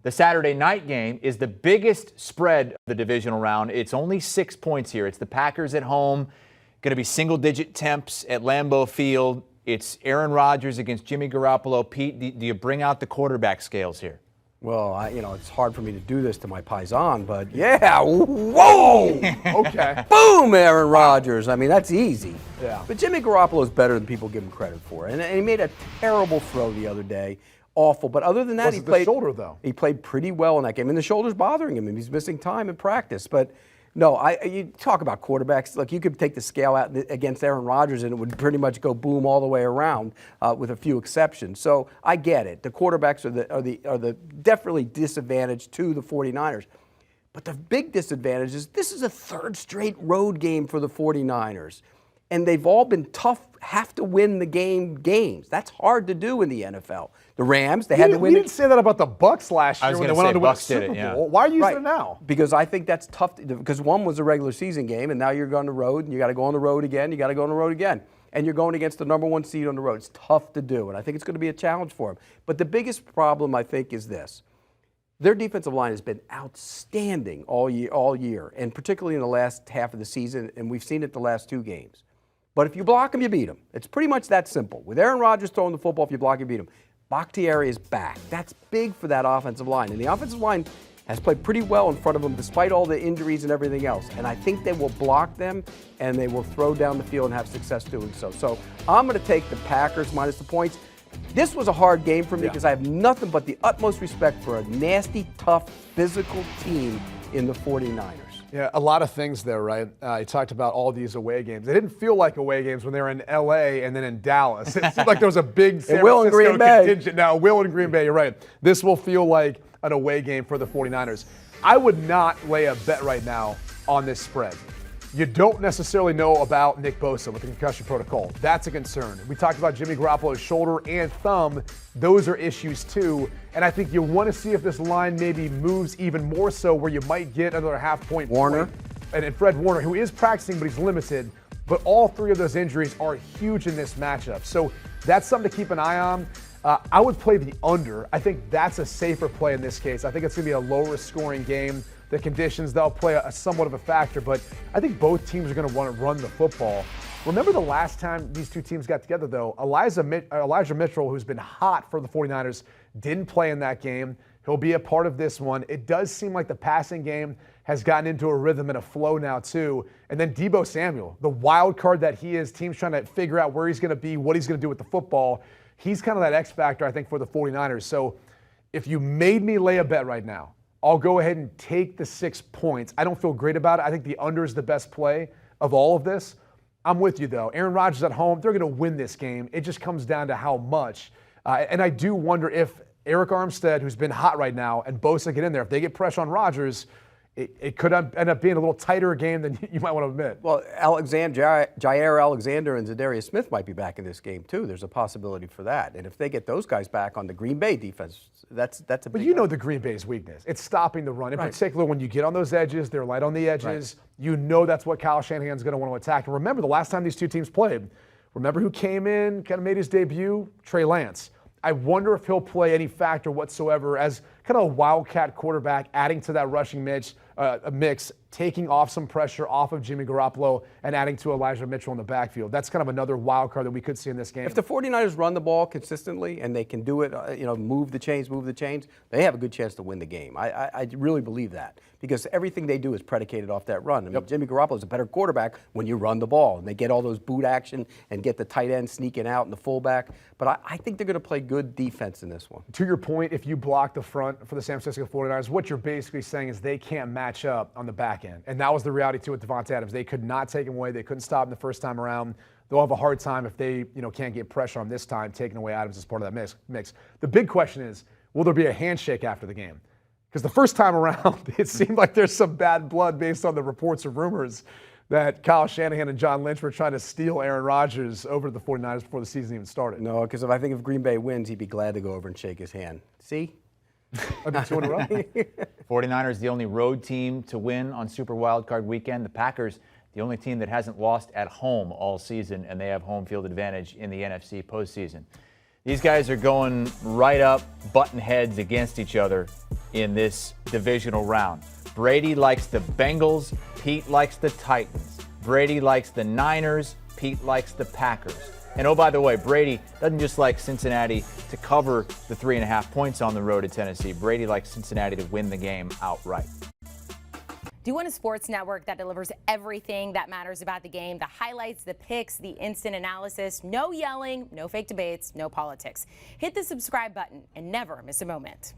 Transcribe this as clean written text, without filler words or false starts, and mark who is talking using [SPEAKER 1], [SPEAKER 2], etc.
[SPEAKER 1] The Saturday night game is the biggest spread of the divisional round. It's only 6 points here. It's the Packers at home. Going to be single-digit temps at Lambeau Field. It's Aaron Rodgers against Jimmy Garoppolo. Pete, do you bring out the quarterback scales here?
[SPEAKER 2] Well, it's hard for me to do this to my paisan, but yeah, whoa!
[SPEAKER 3] Okay.
[SPEAKER 2] Boom, Aaron Rodgers. I mean, that's easy.
[SPEAKER 3] Yeah.
[SPEAKER 2] But Jimmy Garoppolo is better than people give him credit for. And he made a terrible throw the other day. Awful. But other than that,
[SPEAKER 3] he played the shoulder, though.
[SPEAKER 2] He played pretty well in that game. And the shoulder's bothering him, and he's missing time in practice. But no, you talk about quarterbacks. Look, you could take the scale out against Aaron Rodgers, and it would pretty much go boom all the way around, with a few exceptions. So I get it. The quarterbacks are the definitely disadvantage to the 49ers. But the big disadvantage is this is a third straight road game for the 49ers. And they've all been tough, have to win the games. That's hard to do in the NFL. The Rams, they had to win.
[SPEAKER 3] We didn't say that about the Bucs last year when they went on to win the Super Bowl.
[SPEAKER 1] Yeah.
[SPEAKER 3] Why are you using it now?
[SPEAKER 2] Because I think that's tough. Because one was a regular season game, and now you're going on the road, and you got to go on the road again. You got to go on the road again, and you're going against the number one seed on the road. It's tough to do, and I think it's going to be a challenge for them. But the biggest problem, I think, is this. Their defensive line has been outstanding all year, and particularly in the last half of the season, and we've seen it the last two games. But if you block them, you beat them. It's pretty much that simple. With Aaron Rodgers throwing the football, if you block, you beat him. Bakhtiari is back. That's big for that offensive line. And the offensive line has played pretty well in front of them despite all the injuries and everything else. And I think they will block them, and they will throw down the field and have success doing so. So I'm going to take the Packers minus the points. This was a hard game for me because I have nothing but the utmost respect for a nasty, tough, physical team in the 49ers.
[SPEAKER 3] Yeah, a lot of things there, right? You talked about all these away games. They didn't feel like away games when they were in L.A. and then in Dallas. It seemed like there was a big San Francisco contingent. Now, Will in Green Bay, you're right. This will feel like an away game for the 49ers. I would not lay a bet right now on this spread. You don't necessarily know about Nick Bosa with the concussion protocol. That's a concern. We talked about Jimmy Garoppolo's shoulder and thumb. Those are issues too. And I think you want to see if this line maybe moves even more so where you might get another half-point
[SPEAKER 2] Warner.
[SPEAKER 3] And Fred Warner, who is practicing, but he's limited. But all three of those injuries are huge in this matchup. So that's something to keep an eye on. I would play the under. I think that's a safer play in this case. I think it's going to be a lower scoring game. The conditions, they'll play a somewhat of a factor, but I think both teams are going to want to run the football. Remember the last time these two teams got together, though? Elijah Mitchell, who's been hot for the 49ers, didn't play in that game. He'll be a part of this one. It does seem like the passing game has gotten into a rhythm and a flow now, too. And then Deebo Samuel, the wild card that he is, teams trying to figure out where he's going to be, what he's going to do with the football. He's kind of that X factor, I think, for the 49ers. So if you made me lay a bet right now, I'll go ahead and take the 6 points. I don't feel great about it. I think the under is the best play of all of this. I'm with you, though. Aaron Rodgers at home, they're going to win this game. It just comes down to how much. And I do wonder if Eric Armstead, who's been hot right now, and Bosa get in there, if they get pressure on Rodgers, it could end up being a little tighter game than you might want to admit.
[SPEAKER 2] Well, Jair Alexander and Zadarius Smith might be back in this game, too. There's a possibility for that. And if they get those guys back on the Green Bay defense, that's a big
[SPEAKER 3] But you know the Green Bay's weakness. It's stopping the run. In particular, when you get on those edges, they're light on the edges. Right. You know that's what Kyle Shanahan's going to want to attack. And remember, the last time these two teams played, remember who came in, kind of made his debut? Trey Lance. I wonder if he'll play any factor whatsoever as kind of a wildcat quarterback, adding to that rushing mix, taking off some pressure off of Jimmy Garoppolo and adding to Elijah Mitchell in the backfield. That's kind of another wild card that we could see in this game.
[SPEAKER 2] If the 49ers run the ball consistently and they can do it, move the chains, they have a good chance to win the game. I really believe that because everything they do is predicated off that run. I mean, Jimmy Garoppolo is a better quarterback when you run the ball and they get all those boot action and get the tight end sneaking out and the fullback. But I think they're going to play good defense in this one.
[SPEAKER 3] To your point, if you block the front for the San Francisco 49ers, what you're basically saying is they can't match up on the back end. And that was the reality, too, with Devontae Adams. They could not take him away. They couldn't stop him the first time around. They'll have a hard time if they can't get pressure on this time, taking away Adams as part of that mix. The big question is, will there be a handshake after the game? Because the first time around, it seemed like there's some bad blood based on the reports or rumors that Kyle Shanahan and John Lynch were trying to steal Aaron Rodgers over to the 49ers before the season even started.
[SPEAKER 2] No, because I think if Green Bay wins, he'd be glad to go over and shake his hand. See?
[SPEAKER 3] I'd be 2 in a row.
[SPEAKER 1] 49ers, the only road team to win on Super Wildcard weekend. The Packers, the only team that hasn't lost at home all season, and they have home field advantage in the NFC postseason. These guys are going right up, button heads against each other. in this divisional round. Brady likes the Bengals. Pete likes the Titans. Brady likes the Niners. Pete likes the Packers. And oh, by the way, Brady doesn't just like Cincinnati to cover the 3.5 points on the road at Tennessee. Brady likes Cincinnati to win the game outright.
[SPEAKER 4] Do you want a sports network that delivers everything that matters about the game? The highlights, the picks, the instant analysis, no yelling, no fake debates, no politics. Hit the subscribe button and never miss a moment.